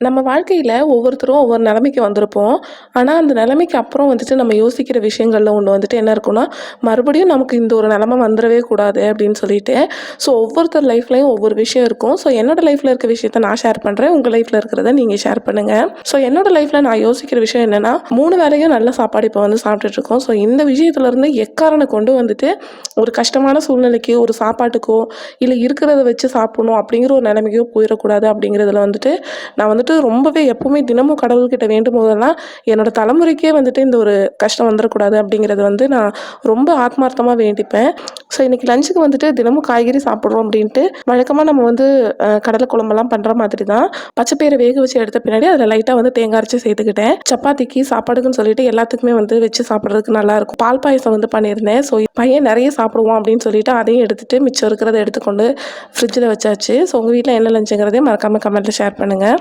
நம்ம வாழ்க்கையில ஒவ்வொருத்தரும் ஒவ்வொரு நிலைமைக்கு வந்திருப்போம். ஆனா, அந்த நிலைமைக்கு அப்புறம் வந்துட்டு நம்ம யோசிக்கிற விஷயங்கள்ல ஒண்ணு வந்துட்டு என்ன இருக்கும்னா, மறுபடியும் நமக்கு இந்த ஒரு நிலைமை வந்துரவே கூடாது அப்படின்னு சொல்லிட்டு, ஒவ்வொருத்தர் லைஃப்லயும் ஒவ்வொரு விஷயம் இருக்கும். என்னோட லைஃப்ல இருக்க விஷயத்த நான் ஷேர் பண்றேன். உங்க லைஃப்ல இருக்கிறத நீங்க ஷேர் பண்ணுங்க. என்னோட லைஃப்ல நான் யோசிக்கிற விஷயம் என்னன்னா, 3 வேளையும் நல்ல சாப்பாடு இப்ப வந்து சாப்பிட்டுட்டு இருக்கோம். இந்த விஷயத்துலருந்து எக்காரணம் கொண்டு வந்துட்டு ஒரு கஷ்டமான சூழ்நிலைக்கு, ஒரு சாப்பாட்டுக்கோ, இல்ல இருக்கிறத வச்சு சாப்பிடணும் அப்படிங்கிற ஒரு நிலைமைக்கோ போயிறக்கூடாது அப்படிங்கிறதுல வந்துட்டு நான் வந்துட்டு ரொம்பவே எப்பவுமே தினமும் கடவுள்கிட்ட வேண்டும் போதெல்லாம் என்னோட தலைமுறைக்கே வந்துட்டு இந்த ஒரு கஷ்டம் வந்துடக்கூடாது அப்படிங்கிறது வந்து நான் ரொம்ப ஆத்மார்த்தமாக வேண்டிப்பேன். இன்னைக்கு லஞ்சுக்கு வந்துட்டு தினமும் காய்கறி சாப்பிட்றோம் அப்படின்ட்டு வழக்கமாக நம்ம வந்து கடலை குழம்பெல்லாம் பண்ணுற மாதிரி தான் பச்சைப்பயிரை வேக வச்சு எடுத்த பின்னாடி அதில் லைட்டாக வந்து தேங்காய் அரைச்சி சேர்த்துக்கிட்டேன். சப்பாத்திக்கு சாப்பாடுக்குன்னு சொல்லிட்டு எல்லாத்துக்குமே வந்து வச்சு சாப்பிட்றதுக்கு நல்லாயிருக்கும். பால் பாயசம் வந்து பண்ணியிருந்தேன். பையன் நிறைய சாப்பிடுவான் அப்படின்னு சொல்லிட்டு அதையும் எடுத்துட்டு மிச்சம் இருக்கிறத எடுத்துக்கொண்டு ஃப்ரிட்ஜில் வச்சாச்சு. உங்கள் வீட்டில் என்ன லஞ்சுங்கிறதே மறக்காமல் கமெண்ட்டில் ஷேர் பண்ணுங்கள்.